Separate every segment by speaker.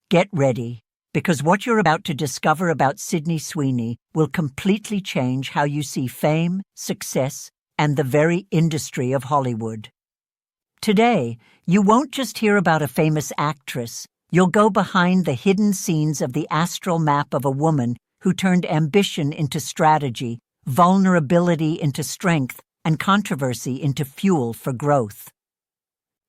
Speaker 1: Get ready, because what you're about to discover about Sydney Sweeney will completely change how you see fame, success, and the very industry of Hollywood. Today, you won't just hear about a famous actress, you'll go behind the hidden scenes of the astral map of a woman who turned ambition into strategy, vulnerability into strength, and controversy into fuel for growth.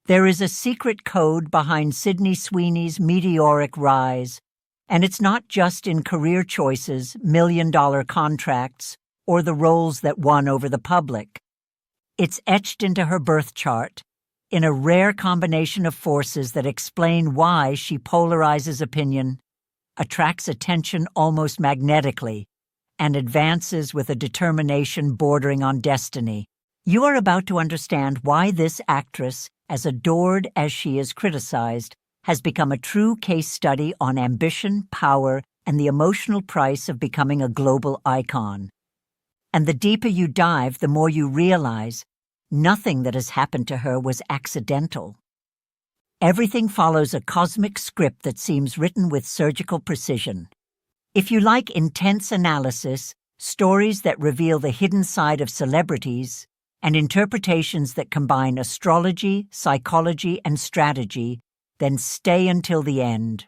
Speaker 1: There is a secret code behind Sydney Sweeney's meteoric rise, and it's not just in career choices, million-dollar contracts, or the roles that won over the public. It's etched into her birth chart, in a rare combination of forces that explain why she polarizes opinion, attracts attention almost magnetically, and advances with a determination bordering on destiny. You are about to understand why this actress, as adored as she is criticized, has become a true case study on ambition, power, and the emotional price of becoming a global icon. And the deeper you dive, the more you realize nothing that has happened to her was accidental. Everything follows a cosmic script that seems written with surgical precision. If you like intense analysis, stories that reveal the hidden side of celebrities, and interpretations that combine astrology, psychology, and strategy, then stay until the end.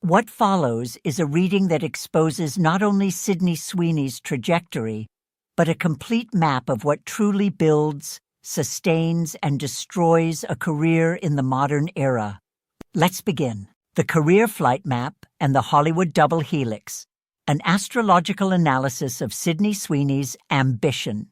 Speaker 1: What follows is a reading that exposes not only Sydney Sweeney's trajectory, but a complete map of what truly builds, sustains, and destroys a career in the modern era. Let's begin. The Career Flight Map and the Hollywood Double-Helix, an astrological analysis of Sydney Sweeney's ambition.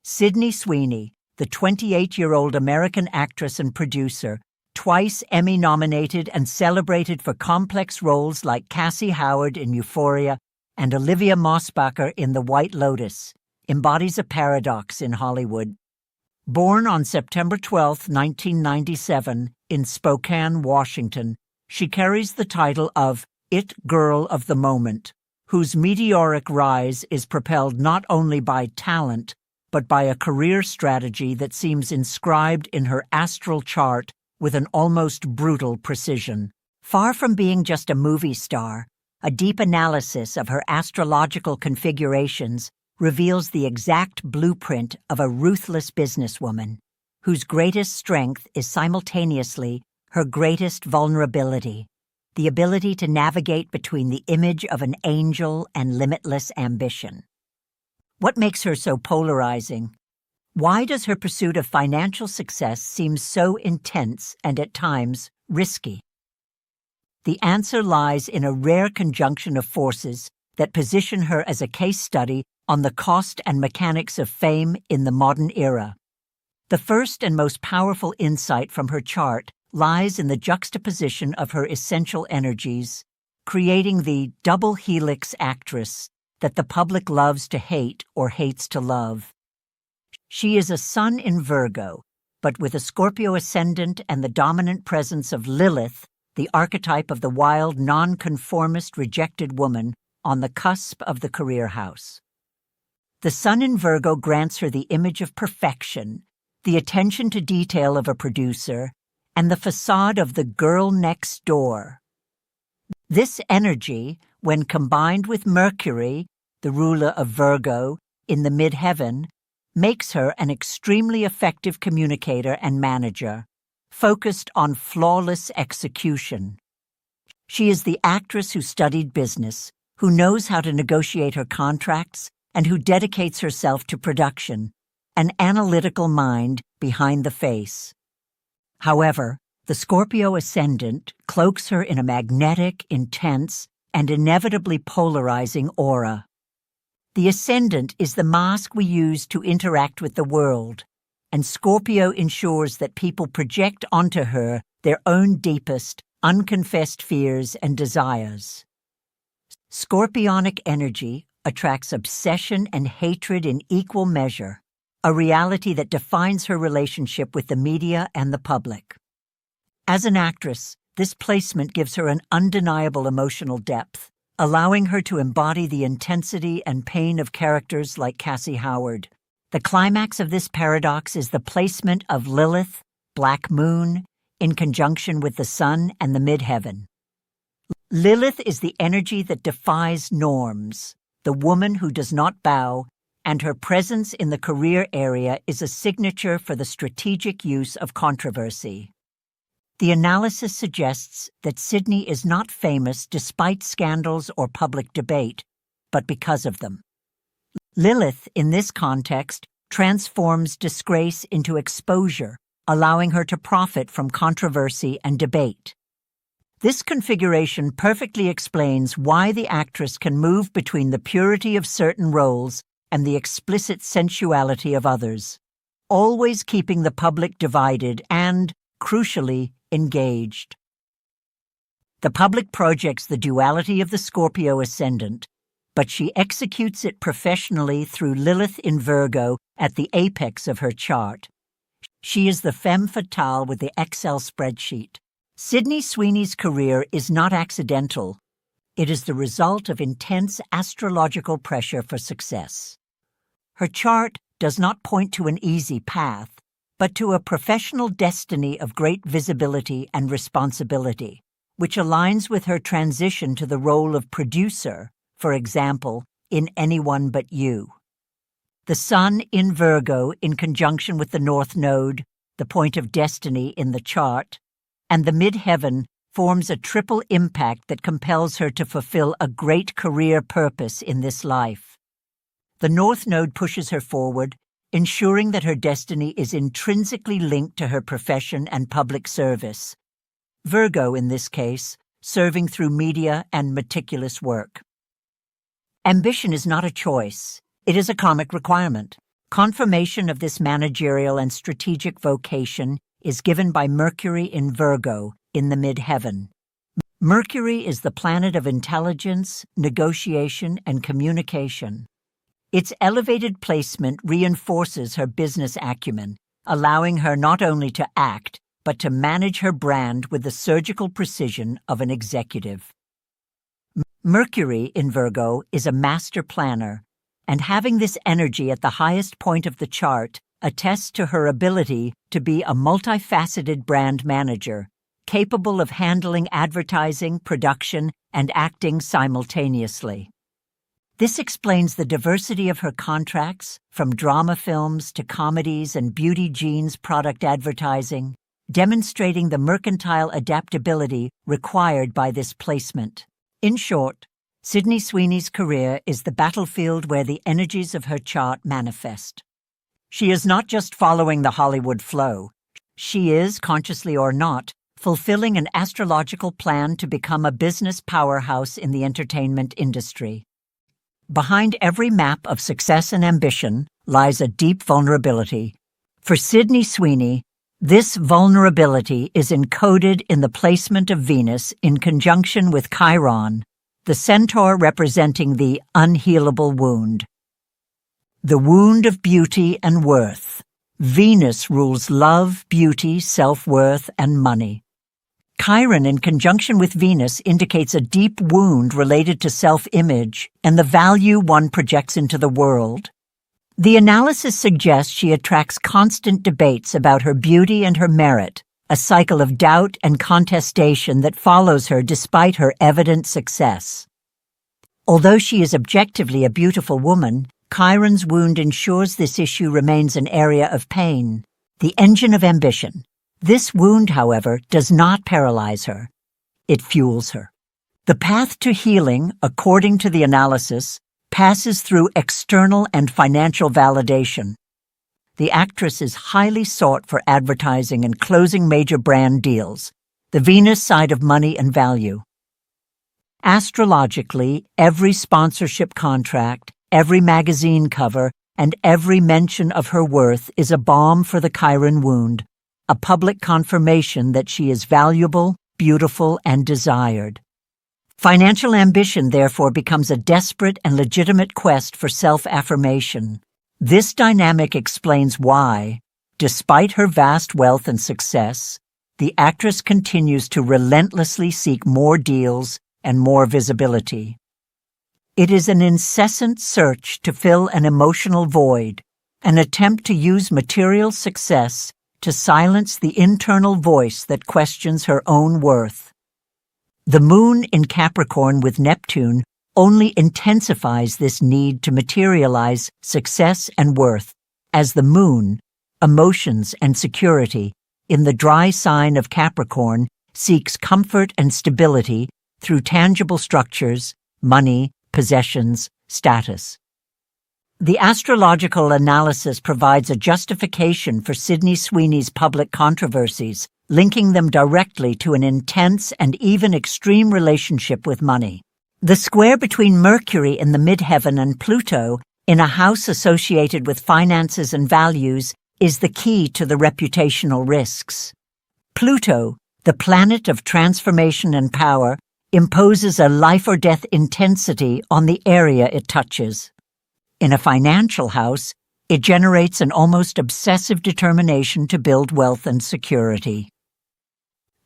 Speaker 1: Sydney Sweeney, the 28-year-old American actress and producer, twice Emmy-nominated and celebrated for complex roles like Cassie Howard in Euphoria and Olivia Mossbacher in The White Lotus, embodies a paradox in Hollywood. Born on September 12, 1997, in Spokane, Washington, she carries the title of It Girl of the Moment, whose meteoric rise is propelled not only by talent, but by a career strategy that seems inscribed in her astral chart with an almost brutal precision. Far from being just a movie star, a deep analysis of her astrological configurations reveals the exact blueprint of a ruthless businesswoman, whose greatest strength is simultaneously her greatest vulnerability, the ability to navigate between the image of an angel and limitless ambition. What makes her so polarizing? Why does her pursuit of financial success seem so intense and at times risky? The answer lies in a rare conjunction of forces that position her as a case study on the cost and mechanics of fame in the modern era. The first and most powerful insight from her chart lies in the juxtaposition of her essential energies, creating the double-helix actress that the public loves to hate or hates to love. She is a sun in Virgo, but with a Scorpio ascendant and the dominant presence of Lilith, the archetype of the wild, nonconformist, rejected woman, on the cusp of the career house. The sun in Virgo grants her the image of perfection, the attention to detail of a producer, and the facade of the girl next door. This energy, when combined with Mercury, the ruler of Virgo, in the midheaven, makes her an extremely effective communicator and manager, focused on flawless execution. She is the actress who studied business, who knows how to negotiate her contracts, and who dedicates herself to production, an analytical mind behind the face. However, the Scorpio ascendant cloaks her in a magnetic, intense, and inevitably polarizing aura. The ascendant is the mask we use to interact with the world, and Scorpio ensures that people project onto her their own deepest, unconfessed fears and desires. Scorpionic energy attracts obsession and hatred in equal measure, a reality that defines her relationship with the media and the public. As an actress, this placement gives her an undeniable emotional depth, allowing her to embody the intensity and pain of characters like Cassie Howard. The climax of this paradox is the placement of Lilith, Black Moon, in conjunction with the Sun and the midheaven. Lilith is the energy that defies norms, the woman who does not bow, and her presence in the career area is a signature for the strategic use of controversy. The analysis suggests that Sydney is not famous despite scandals or public debate, but because of them. Lilith, in this context, transforms disgrace into exposure, allowing her to profit from controversy and debate. This configuration perfectly explains why the actress can move between the purity of certain roles and the explicit sensuality of others, always keeping the public divided and, crucially, engaged. The public projects the duality of the Scorpio ascendant, but she executes it professionally through Lilith in Virgo at the apex of her chart. She is the femme fatale with the Excel spreadsheet. Sydney Sweeney's career is not accidental. It is the result of intense astrological pressure for success. Her chart does not point to an easy path, but to a professional destiny of great visibility and responsibility, which aligns with her transition to the role of producer, for example, in Anyone But You. The Sun in Virgo in conjunction with the North Node, the point of destiny in the chart, and the midheaven forms a triple impact that compels her to fulfill a great career purpose in this life. The North Node pushes her forward, ensuring that her destiny is intrinsically linked to her profession and public service. Virgo, in this case, serving through media and meticulous work. Ambition is not a choice. It is a karmic requirement. Confirmation of this managerial and strategic vocation is given by Mercury in Virgo in the midheaven. Mercury is the planet of intelligence, negotiation, and communication. Its elevated placement reinforces her business acumen, allowing her not only to act, but to manage her brand with the surgical precision of an executive. Mercury in Virgo is a master planner, and having this energy at the highest point of the chart attests to her ability to be a multifaceted brand manager, capable of handling advertising, production, and acting simultaneously. This explains the diversity of her contracts, from drama films to comedies and beauty genes product advertising, demonstrating the mercantile adaptability required by this placement. In short, Sydney Sweeney's career is the battlefield where the energies of her chart manifest. She is not just following the Hollywood flow. She is, consciously or not, fulfilling an astrological plan to become a business powerhouse in the entertainment industry. Behind every map of success and ambition lies a deep vulnerability. For Sydney Sweeney, this vulnerability is encoded in the placement of Venus in conjunction with Chiron, the centaur representing the unhealable wound. The wound of beauty and worth. Venus rules love, beauty, self-worth, and money. Chiron in conjunction with Venus indicates a deep wound related to self-image and the value one projects into the world. The analysis suggests she attracts constant debates about her beauty and her merit, a cycle of doubt and contestation that follows her despite her evident success. Although she is objectively a beautiful woman, Chiron's wound ensures this issue remains an area of pain, the engine of ambition. This wound, however, does not paralyze her. It fuels her. The path to healing, according to the analysis, passes through external and financial validation. The actress is highly sought for advertising and closing major brand deals, the Venus side of money and value. Astrologically, every sponsorship contract, every magazine cover, and every mention of her worth is a balm for the Chiron wound, a public confirmation that she is valuable, beautiful, and desired. Financial ambition, therefore, becomes a desperate and legitimate quest for self-affirmation. This dynamic explains why, despite her vast wealth and success, the actress continues to relentlessly seek more deals and more visibility. It is an incessant search to fill an emotional void, an attempt to use material success to silence the internal voice that questions her own worth. The moon in Capricorn with Neptune only intensifies this need to materialize success and worth, as the moon, emotions and security, in the dry sign of Capricorn seeks comfort and stability through tangible structures, money, possessions, status. The astrological analysis provides a justification for Sydney Sweeney's public controversies, linking them directly to an intense and even extreme relationship with money. The square between Mercury in the midheaven and Pluto in a house associated with finances and values is the key to the reputational risks. Pluto, the planet of transformation and power, imposes a life-or-death intensity on the area it touches. In a financial house, it generates an almost obsessive determination to build wealth and security.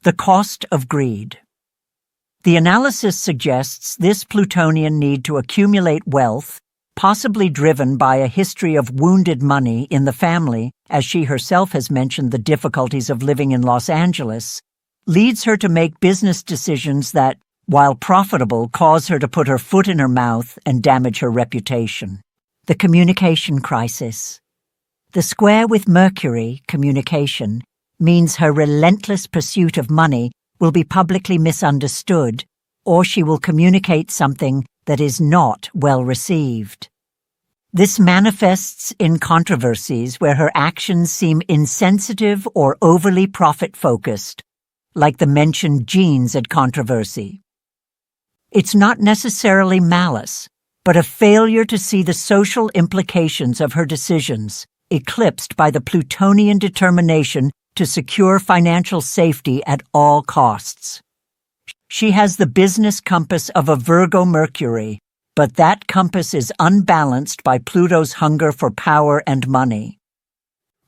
Speaker 1: The cost of greed. The analysis suggests this Plutonian need to accumulate wealth, possibly driven by a history of wounded money in the family, as she herself has mentioned the difficulties of living in Los Angeles, leads her to make business decisions that, while profitable, cause her to put her foot in her mouth and damage her reputation. The communication crisis. The square with Mercury, communication, means her relentless pursuit of money will be publicly misunderstood, or she will communicate something that is not well received. This manifests in controversies where her actions seem insensitive or overly profit-focused, like the mentioned jeans ad controversy. It's not necessarily malice, but a failure to see the social implications of her decisions, eclipsed by the Plutonian determination to secure financial safety at all costs. She has the business compass of a Virgo Mercury, but that compass is unbalanced by Pluto's hunger for power and money.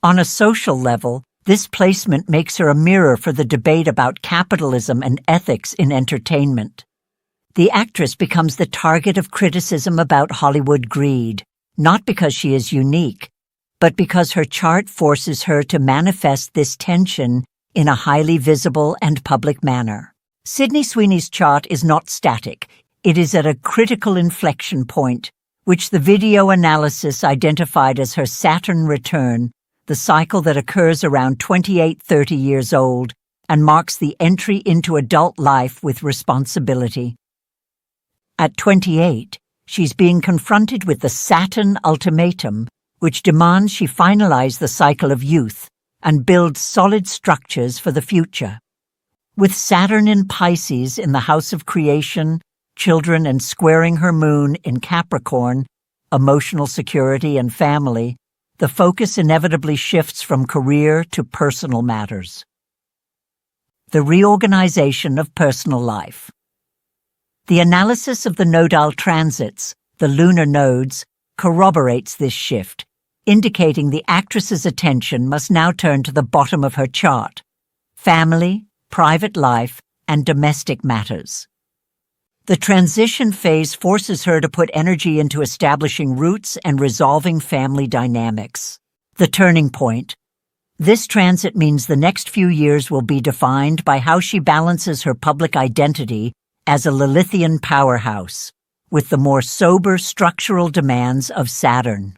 Speaker 1: On a social level, this placement makes her a mirror for the debate about capitalism and ethics in entertainment. The actress becomes the target of criticism about Hollywood greed, not because she is unique, but because her chart forces her to manifest this tension in a highly visible and public manner. Sydney Sweeney's chart is not static. It is at a critical inflection point, which the video analysis identified as her Saturn Return, the cycle that occurs around 28-30 years old and marks the entry into adult life with responsibility. At 28, she's being confronted with the Saturn ultimatum, which demands she finalize the cycle of youth and build solid structures for the future. With Saturn in Pisces in the house of creation, children, and squaring her moon in Capricorn, emotional security and family, the focus inevitably shifts from career to personal matters. The reorganization of personal life. The analysis of the nodal transits, the lunar nodes, corroborates this shift, indicating the actress's attention must now turn to the bottom of her chart: family, private life, and domestic matters. The transition phase forces her to put energy into establishing roots and resolving family dynamics. The turning point. This transit means the next few years will be defined by how she balances her public identity as a Lilithian powerhouse with the more sober structural demands of Saturn.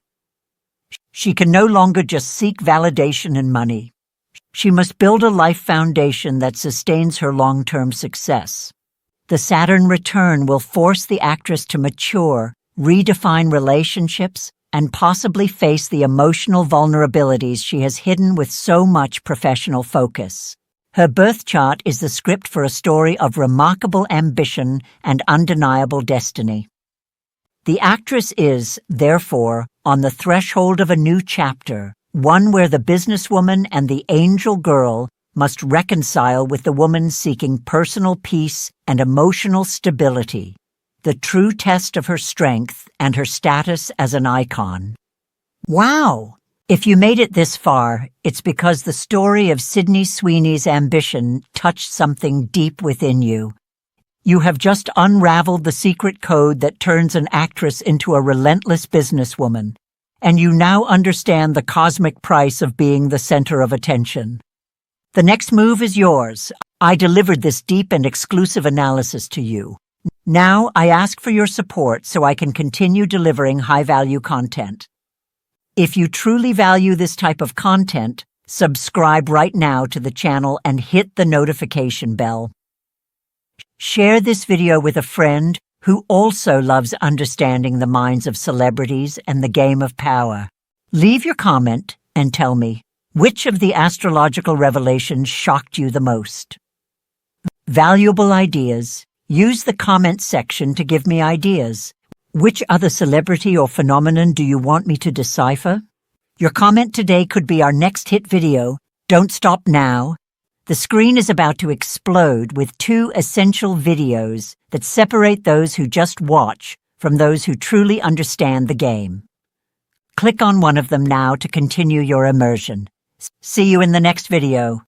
Speaker 1: She can no longer just seek validation and money. She must build a life foundation that sustains her long-term success. The Saturn return will force the actress to mature, redefine relationships, and possibly face the emotional vulnerabilities she has hidden with so much professional focus. Her birth chart is the script for a story of remarkable ambition and undeniable destiny. The actress is, therefore, on the threshold of a new chapter, one where the businesswoman and the angel girl must reconcile with the woman seeking personal peace and emotional stability, the true test of her strength and her status as an icon. Wow! If you made it this far, it's because the story of Sydney Sweeney's ambition touched something deep within you. You have just unraveled the secret code that turns an actress into a relentless businesswoman. and you now understand the cosmic price of being the center of attention. The next move is yours. I delivered this deep and exclusive analysis to you. Now I ask for your support so I can continue delivering high-value content. If you truly value this type of content, subscribe right now to the channel and hit the notification bell. Share this video with a friend who also loves understanding the minds of celebrities and the game of power. Leave your comment and tell me, which of the astrological revelations shocked you the most? Valuable ideas. Use the comment section to give me ideas. Which other celebrity or phenomenon do you want me to decipher? Your comment today could be our next hit video. Don't stop now. The screen is about to explode with 2 essential videos that separate those who just watch from those who truly understand the game. Click on one of them now to continue your immersion. See you in the next video.